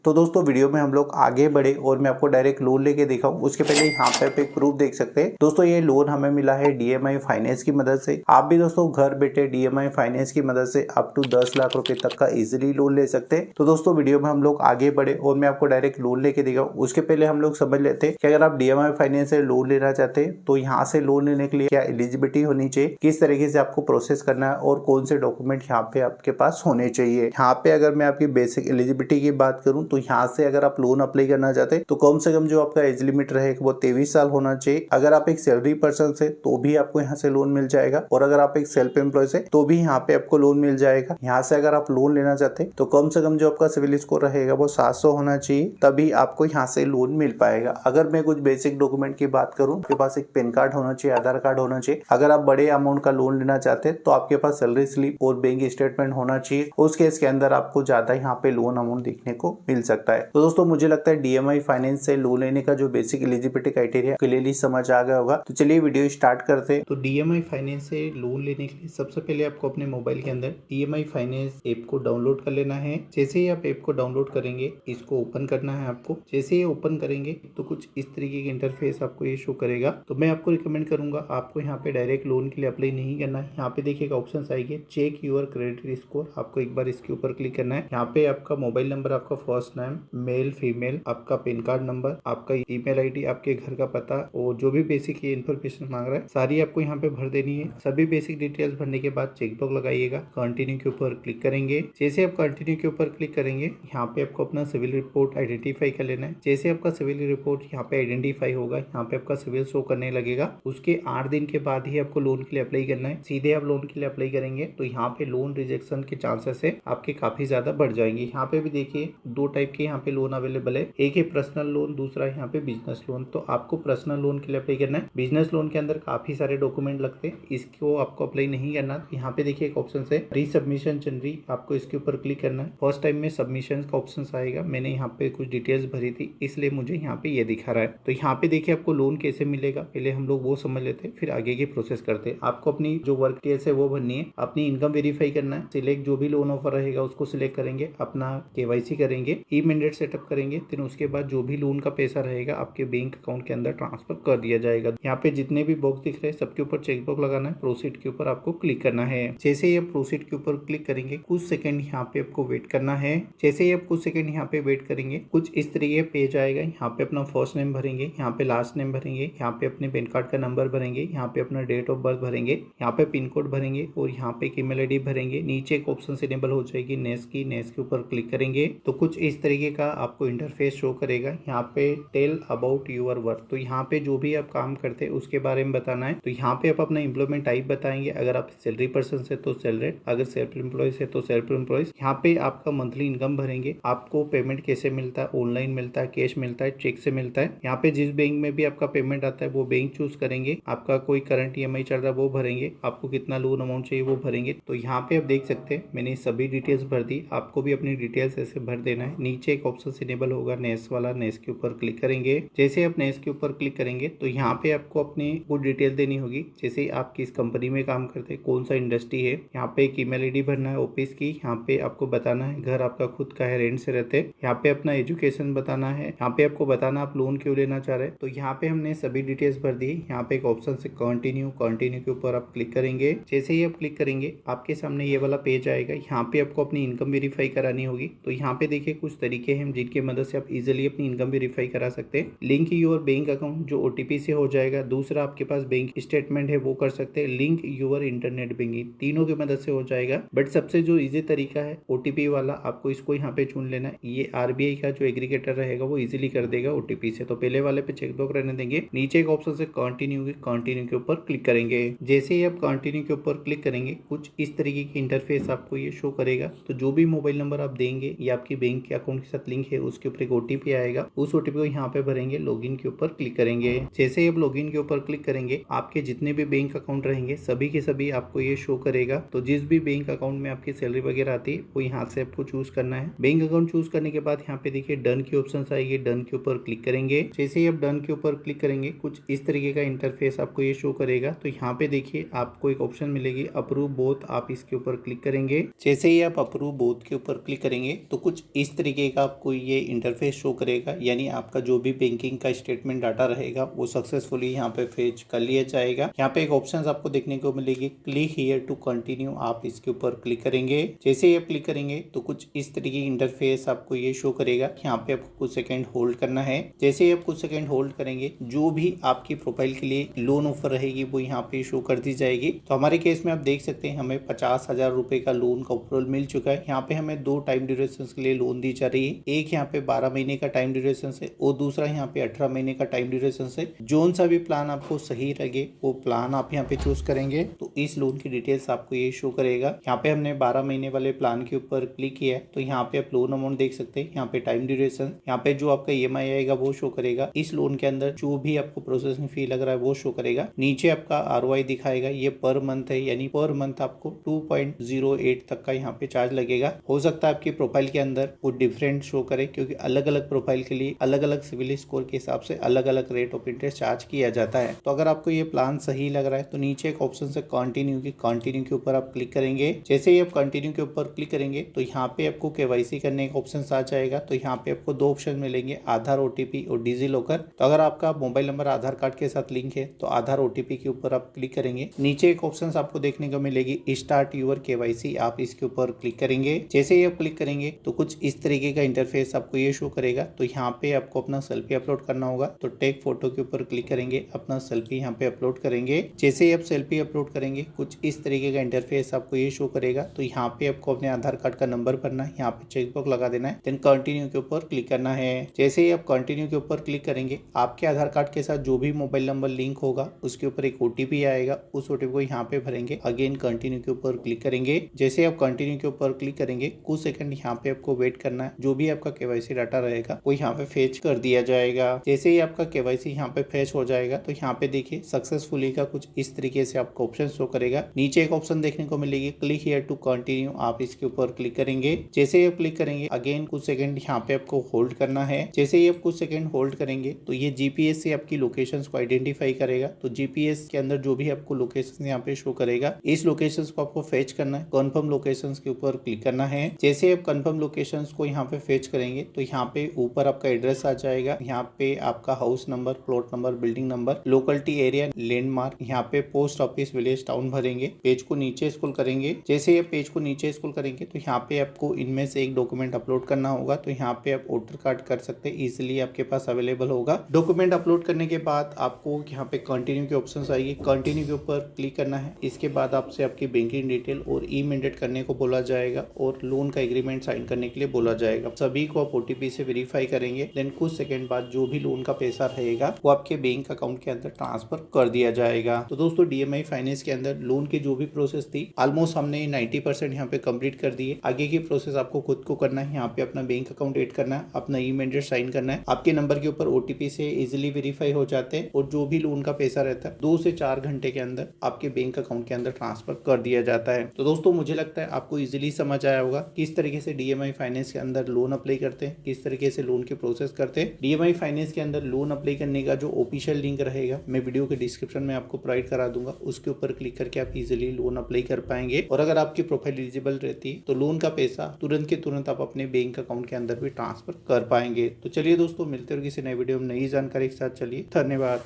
तो दोस्तों वीडियो में हम लोग आगे बढ़े और मैं आपको डायरेक्ट लोन लेके दिखाऊं उसके पहले यहाँ पे आप एक प्रूफ देख सकते हैं। दोस्तों ये लोन हमें मिला है DMI फाइनेंस की मदद से। आप भी दोस्तों घर बैठे DMI फाइनेंस की मदद से अप टू 10 लाख रुपए तक का इजीली लोन ले सकते हैं। तो दोस्तों वीडियो में हम लोग आगे बढ़े और मैं आपको डायरेक्ट लोन लेके दिखाऊं उसके पहले हम लोग समझ लेते हैं कि अगर आप DMI फाइनेंस से लोन लेना चाहते हैं तो यहाँ से लोन लेने के लिए क्या एलिजिबिलिटी होनी चाहिए, किस तरीके से आपको प्रोसेस करना है और कौन से डॉक्यूमेंट यहाँ पे आपके पास होने चाहिए। यहाँ पे अगर मैं आपकी बेसिक एलिजिबिलिटी की बात करूँ तो यहाँ से अगर आप लोन अप्लाई करना चाहते हैं तो कम से कम जो आपका एज लिमिट रहेगा वो 23 साल होना चाहिए। अगर आप एक सैलरी पर्सन से तो भी आपको यहाँ से लोन मिल जाएगा और अगर आप एक सेल्फ एम्प्लॉय से तो भी यहाँ पे आपको लोन मिल जाएगा। यहाँ से अगर आप लोन लेना चाहते हैं तो कम से कम जो आपका सिविल स्कोर रहेगा वो 700 होना चाहिए, तभी आपको यहाँ से लोन मिल पाएगा। अगर मैं कुछ बेसिक डॉक्यूमेंट की बात करूँ, आपके पास एक पैन कार्ड होना चाहिए, आधार कार्ड होना चाहिए। अगर आप बड़े अमाउंट का लोन लेना चाहते हैं तो आपके पास सैलरी स्लिप और बैंक स्टेटमेंट होना चाहिए। उस केस के अंदर आपको ज्यादा यहाँ पे लोन अमाउंट देखने को मिल सकता है। तो दोस्तों मुझे लगता है DMI फाइनेंस से लोन लेने का जो बेसिक एलिजिबिलिटी क्राइटेरिया क्लियरली समझ आ गया होगा। तो चलिए वीडियो स्टार्ट करते हैं। तो DMI फाइनेंस से लोन लेने के लिए सबसे पहले आपको अपने मोबाइल के अंदर DMI फाइनेंस ऐप को डाउनलोड कर लेना है। जैसे ही आप ऐप को डाउनलोड करेंगे इसको ओपन करना है आपको। जैसे ही ओपन करेंगे तो कुछ इस तरीके का इंटरफेस आपको ये शो करेगा। तो मैं आपको रिकमेंड करूंगा आपको यहाँ पे डायरेक्ट लोन के लिए अप्लाई नहीं करना है। यहाँ पे देखिएगा ऑप्शन आएंगे चेक योर क्रेडिट स्कोर, आपको एक बार इसके ऊपर क्लिक करना है। यहाँ पे आपका मोबाइल नंबर, आपका फर्स्ट नेम, मेल फीमेल, आपका पैन कार्ड नंबर, आपका ईमेल आईडी, आपके घर का पता और जो भी बेसिक इन्फॉर्मेशन मांग रहा है सारी आपको यहाँ पे भर देनी है। सभी बेसिक डिटेल्स भरने के बाद चेकबॉक्स लगाइएगा, कंटिन्यू के ऊपर क्लिक करेंगे। जैसे आप कंटिन्यू के ऊपर क्लिक करेंगे यहाँ पे आपको अपना सिविल रिपोर्ट आइडेंटिफाई कर लेना है। जैसे आपका सिविल रिपोर्ट यहाँ पे आइडेंटिफाई होगा, यहाँ पे आपका सिविल शो करने लगेगा। उसके 8 दिन के बाद ही आपको लोन के लिए अप्लाई करना है। सीधे आप लोन के लिए अप्लाई करेंगे तो यहाँ पे लोन रिजेक्शन के चांसेस है आपके काफी ज्यादा बढ़ जाएंगे। यहाँ पे भी देखिए 2 टाइप के यहाँ पे लोन अवेलेबल है, एक है पर्सनल लोन, दूसरा यहाँ पे बिजनेस लोन। तो आपको पर्सनल लोन के लिए अप्लाई करना है। बिजनेस लोन के अंदर काफी सारे डॉक्यूमेंट लगते हैं, इसको आपको अप्लाई नहीं करना। तो यहाँ पे देखिए एक ऑप्शन है रीसबमिशन जनवरी, आपको इसके ऊपर क्लिक करना है। फर्स्ट टाइम में सबमिशन का ऑप्शन आएगा। मैंने यहाँ पे कुछ डिटेल्स भरी थी इसलिए मुझे यहाँ पे ये दिखा रहा है। तो यहाँ पे देखिए आपको लोन कैसे मिलेगा पहले हम लोग वो समझ लेते हैं, फिर आगे की प्रोसेस करते हैं। आपको अपनी जो वर्क डिटेल्स है वो भरनी है, अपनी इनकम वेरीफाई करना है, सिलेक्ट जो भी लोन ऑफर रहेगा उसको सिलेक्ट करेंगे, अपना KYC करेंगे, ई मैंडेट सेटअप करेंगे। फिर उसके बाद जो भी लोन का पैसा रहेगा आपके बैंक अकाउंट के अंदर ट्रांसफर कर दिया जाएगा। यहाँ पे जितने भी बॉक्स दिख रहे हैं सबके ऊपर चेकबॉक्स लगाना है, प्रोसीड के ऊपर आपको क्लिक करना है। जैसे ही आप प्रोसीड के ऊपर क्लिक करेंगे कुछ सेकंड यहाँ पे आपको वेट करना है। जैसे ही आप कुछ सेकंड यहाँ पे वेट करेंगे कुछ इस तरीके पेज आएगा। यहाँ पे अपना फर्स्ट नेम भरेंगे, यहाँ पे लास्ट नेम भरेंगे, यहाँ पे अपने पैन कार्ड का नंबर भरेंगे, यहाँ पे अपना डेट ऑफ बर्थ भरेंगे, यहाँ पे पिन कोड भरेंगे और यहाँ पे ईमेल आईडी भरेंगे। नीचे एक ऑप्शन इनेबल हो जाएगी नेस की, नेस के ऊपर क्लिक करेंगे तो कुछ इस तरीके का आपको इंटरफेस शो करेगा। यहाँ पे टेल अबाउट यूर वर्क, तो यहाँ पे जो भी आप काम करते हैं उसके बारे में बताना है। तो यहाँ पे आप अपना एम्प्लॉयमेंट टाइप बताएंगे, अगर आप सैलरी पर्सन से तो सैलरी, अगर सेल्फ एम्प्लॉय से तो सेल्फ एम्प्लॉय। यहाँ पे आपका मंथली इनकम भरेंगे, आपको पेमेंट कैसे मिलता है, ऑनलाइन मिलता है, कैश मिलता है, चेक से मिलता है। यहाँ पे जिस बैंक में भी आपका पेमेंट आता है वो बैंक चूज करेंगे, आपका कोई करंट EMI चल रहा है वो भरेंगे, आपको कितना लोन अमाउंट चाहिए वो भरेंगे। तो यहाँ पे आप देख सकते हैं मैंने सभी डिटेल्स भर दी, आपको भी अपनी डिटेल्स ऐसे भर देना है। नीचे एक ऑप्शन इनेबल होगा नेस वाला, नेस के ऊपर क्लिक करेंगे। जैसे आप नेस के ऊपर क्लिक करेंगे तो यहाँ पे आपको अपनी कुछ डिटेल देनी होगी, जैसे आप किस कंपनी में काम करते हैं, कौन सा इंडस्ट्री है। यहाँ पे एक ईमेल आईडी भरना है ऑफिस की, यहाँ पे आपको बताना है घर आपका खुद का है, रेंट से रहते हैं। यहाँ पे अपना एजुकेशन बताना है, यहाँ पे आपको बताना आप लोन क्यों लेना चाह रहे हैं। तो यहाँ पे हमने सभी डिटेल्स भर दी। यहाँ पे एक ऑप्शन से कंटिन्यू, कंटिन्यू के ऊपर आप क्लिक करेंगे। जैसे ही आप क्लिक करेंगे आपके सामने ये वाला पेज आएगा। यहाँ पे आपको अपनी इनकम वेरीफाई करानी होगी। तो यहाँ पे देखिए कुछ तरीके हैं जिनकी मदद से आप इजिली अपनी इनकम वेरीफाई करा सकते हैं। लिंक योर बैंक अकाउंट जो OTP से हो जाएगा, दूसरा आपके पास बैंक स्टेटमेंट है वो कर सकते हैं, लिंक योर इंटरनेट बैंकिंग, तीनों की मदद से हो जाएगा। बट सबसे जो इजी तरीका है OTP वाला, आपको इसको यहाँ पे चुन लेना है। ये RBI का जो एग्रीगेटर रहेगा वो इजिली कर देगा OTP से। तो पहले वाले पे चेकबॉक्स रहने देंगे। नीचे एक ऑप्शन से कंटिन्यू के ऊपर क्लिक करेंगे। जैसे ही आप कंटिन्यू के ऊपर क्लिक करेंगे कुछ इस तरीके की इंटरफेस आपको ये शो करेगा। तो जो भी मोबाइल नंबर आप देंगे या आपकी बैंक के अकाउंट के साथ लिंक है उसके ऊपर एक OTP आएगा, उस OTP को यहाँ पे भरेंगे, लॉगिन के ऊपर क्लिक करेंगे। जैसे ही आप लॉगिन के ऊपर क्लिक करेंगे आपके जितने भी बैंक अकाउंट रहेंगे सभी के सभी आपको ये शो करेगा। तो जिस भी बैंक अकाउंट में आपकी सैलरी वगैरह आती है वो यहाँ से आपको चूज करना है। बैंक अकाउंट चूज करने के बाद यहाँ पे देखिए डन की ऑप्शन आएगी, डन के ऊपर क्लिक करेंगे। जैसे ही आप डन के ऊपर क्लिक करेंगे कुछ इस तरीके का इंटरफेस आपको ये शो करेगा। तो यहाँ पे देखिए आपको एक ऑप्शन मिलेगी अप्रूव बोथ, आप इसके ऊपर क्लिक करेंगे। जैसे ही आप अप्रूव बोथ के ऊपर क्लिक करेंगे तो कुछ इस तरीके तरीके का आपको ये इंटरफेस शो करेगा, यानी आपका जो भी बैंकिंग का स्टेटमेंट डाटा रहेगा वो सक्सेसफुली यहाँ पे फेच कर लिया जाएगा। यहाँ पे एक ऑप्शन आपको देखने को मिलेगी, क्लिक हियर टू कंटिन्यू। आप इसके ऊपर क्लिक करेंगे। जैसे ही आप क्लिक करेंगे तो कुछ इस तरीके की इंटरफेस आपको ये शो करेगा। यहाँ पे आपको कुछ सेकंड होल्ड करना है। जैसे ही आप कुछ सेकंड होल्ड करेंगे, जो भी आपकी प्रोफाइल के लिए लोन ऑफर रहेगी वो यहाँ पे शो कर दी जाएगी। तो हमारे केस में आप देख सकते हैं हमें 50,000 रुपए का लोन का अप्रूवल मिल चुका है। यहाँ पे हमें 2 टाइम ड्यूरेशन के लिए लोन दी जा रही है। एक यहाँ पे 12 महीने का टाइम ड्यूरेशन है और दूसरा यहाँ पे 18 महीने का टाइम ड्यूरेशन है। जोन सा भी प्लान आपको सही लगे वो प्लान आप यहाँ पे चूज करेंगे तो इस लोन की डिटेल्स आपको ये शो करेगा। यहाँ पे हमने 12 महीने वाले प्लान के ऊपर क्लिक किया है तो यहाँ पे आप लोन अमाउंट देख सकते हैं। यहाँ पे टाइम ड्यूरेशन, यहाँ पे जो आपका EMI आएगा वो शो करेगा। इस लोन के अंदर जो भी आपको प्रोसेसिंग फी लग रहा है वो शो करेगा। नीचे आपका ROI दिखाएगा, ये पर मंथ है, यानी पर मंथ आपको 2.08 तक का यहाँ पे चार्ज लगेगा। हो सकता है आपकी प्रोफाइल के अंदर वो डिफरेंट शो करे, क्योंकि अलग अलग प्रोफाइल के लिए अलग अलग सिविल स्कोर के हिसाब से अलग अलग रेट ऑफ इंटरेस्ट चार्ज किया जाता है। तो अगर आपको ये प्लान सही लग रहा है तो नीचे एक ऑप्शन से कंटिन्यू के ऊपर आप क्लिक करेंगे। जैसे ही आप कंटिन्यू के ऊपर क्लिक करेंगे तो यहाँ पे आपको KYC करने का ऑप्शन आ जाएगा। तो यहाँ पे आपको 2 ऑप्शन मिलेंगे, आधार OTP और डिजी लॉकर। तो अगर आपका मोबाइल नंबर आधार कार्ड के साथ लिंक है तो आधार OTP के ऊपर आप क्लिक करेंगे। नीचे एक ऑप्शन आपको देखने को मिलेगी, स्टार्ट यूर KYC। आप इसके ऊपर क्लिक करेंगे। जैसे ही आप क्लिक करेंगे तो कुछ इस तरीके का इंटरफेस आपको ये शो करेगा। तो यहाँ पे आपको अपना सेल्फी अपलोड करना होगा। तो टेक फोटो के ऊपर क्लिक करेंगे, अपना सेल्फी यहाँ पे अपलोड करेंगे। जैसे ही आप सेल्फी अपलोड करेंगे कुछ इस तरीके का इंटरफेस आपको ये शो करेगा। तो यहाँ पे आपको अपने आधार कार्ड का नंबर भरना है, यहाँ पे चेकबॉक्स लगा देना है, देन कंटिन्यू के ऊपर क्लिक करना है। जैसे ही आप कंटिन्यू के ऊपर क्लिक करेंगे, आपके आधार कार्ड के साथ जो भी मोबाइल नंबर लिंक होगा उसके ऊपर एक OTP आएगा। उस OTP को यहाँ पे भरेंगे, अगेन कंटिन्यू के ऊपर क्लिक करेंगे। जैसे आप कंटिन्यू के ऊपर क्लिक करेंगे कुछ सेकंड यहाँ पे आपको वेट करना है। जो भी आपका KYC डाटा रहेगा वो यहाँ पे फेच कर दिया जाएगा। जैसे ही आपका KYC यहाँ पे फेच हो जाएगा तो यहाँ पे देखिए सक्सेसफुली का कुछ इस तरीके से आपको ऑप्शन शो करेगा। नीचे एक ऑप्शन देखने को मिलेगी, क्लिक हियर टू कंटिन्यू। आप इसके ऊपर क्लिक करेंगे। जैसे ही आप क्लिक करेंगे अगेन कुछ सेकंड यहाँ पे आपको होल्ड करना है। जैसे ही आप कुछ सेकंड होल्ड करेंगे तो ये GPS से आपकी लोकेशंस को आइडेंटिफाई करेगा। तो GPS के अंदर जो भी आपको लोकेशन यहाँ पे शो करेगा, इस लोकेशंस को आपको फेच करना है। कंफर्म लोकेशंस के ऊपर क्लिक करना है। जैसे आप कंफर्म लोकेशंस को यहाँ पे फेच करेंगे तो यहाँ पे ऊपर आपका एड्रेस आ जाएगा। यहाँ पे आपका house number, plot number, building number, locality area, landmark, यहाँ पे पोस्ट ऑफिस, विलेज, टाउन भरेंगे। पेज को नीचे स्क्रॉल करेंगे। जैसे ये पेज को नीचे स्क्रॉल करेंगे तो यहाँ पे आपको इनमें से एक डॉक्यूमेंट अपलोड करना होगा। तो यहाँ पे आप वोटर कार्ड कर सकते हैं, इजिली आपके पास अवेलेबल होगा। डॉक्यूमेंट अपलोड करने के बाद आपको यहाँ पे कंटिन्यू के ऑप्शन आएगी, कंटिन्यू के ऊपर क्लिक करना है। इसके बाद आपसे आपकी बैंकिंग डिटेल और ई-मैंडेट करने को बोला जाएगा और लोन का एग्रीमेंट साइन करने के लिए बोला जाएगा। सभी को आप OTP से वेरीफाई करेंगे। देन कुछ सेकंड बाद जो भी लोन का पैसा रहेगा वो आपके बैंक अकाउंट के अंदर ट्रांसफर कर दिया जाएगा। तो दोस्तों DMI फाइनेंस के अंदर लोन की जो भी प्रोसेस थी ऑलमोस्ट हमने 90% यहाँ पे कंप्लीट कर दी है। आगे की प्रोसेस आपको खुद को करना है। यहाँ पे अपना बैंक अकाउंट ऐड करना है, अपना ई-मैंडेट साइन करना है। आपके नंबर के ऊपर OTP से इजिली वेरीफाई हो जाते हैं और जो भी लोन का पैसा रहता है 2 से 4 घंटे के अंदर आपके बैंक अकाउंट के अंदर ट्रांसफर कर दिया जाता है। तो दोस्तों मुझे लगता है आपको इजिली समझ आया होगा किस तरीके से DMI फाइनेंस के अंदर लोन अप्लाई करते हैं, किस तरीके से लोन की प्रोसेस करते हैं। DMI फाइनेंस के अंदर लोन अप्लाई करने का जो ऑफिशियल लिंक रहेगा मैं वीडियो के डिस्क्रिप्शन में आपको प्रोवाइड करा दूंगा। उसके ऊपर क्लिक करके आप इजिली लोन अप्लाई कर पाएंगे और अगर आपकी प्रोफाइल एलिजिबल रहती है तो लोन का पैसा तुरंत के तुरंत आप अपने बैंक अकाउंट के अंदर भी ट्रांसफर कर पाएंगे। तो चलिए दोस्तों मिलते हैं किसी नए वीडियो में नई जानकारी के साथ। चलिए, धन्यवाद।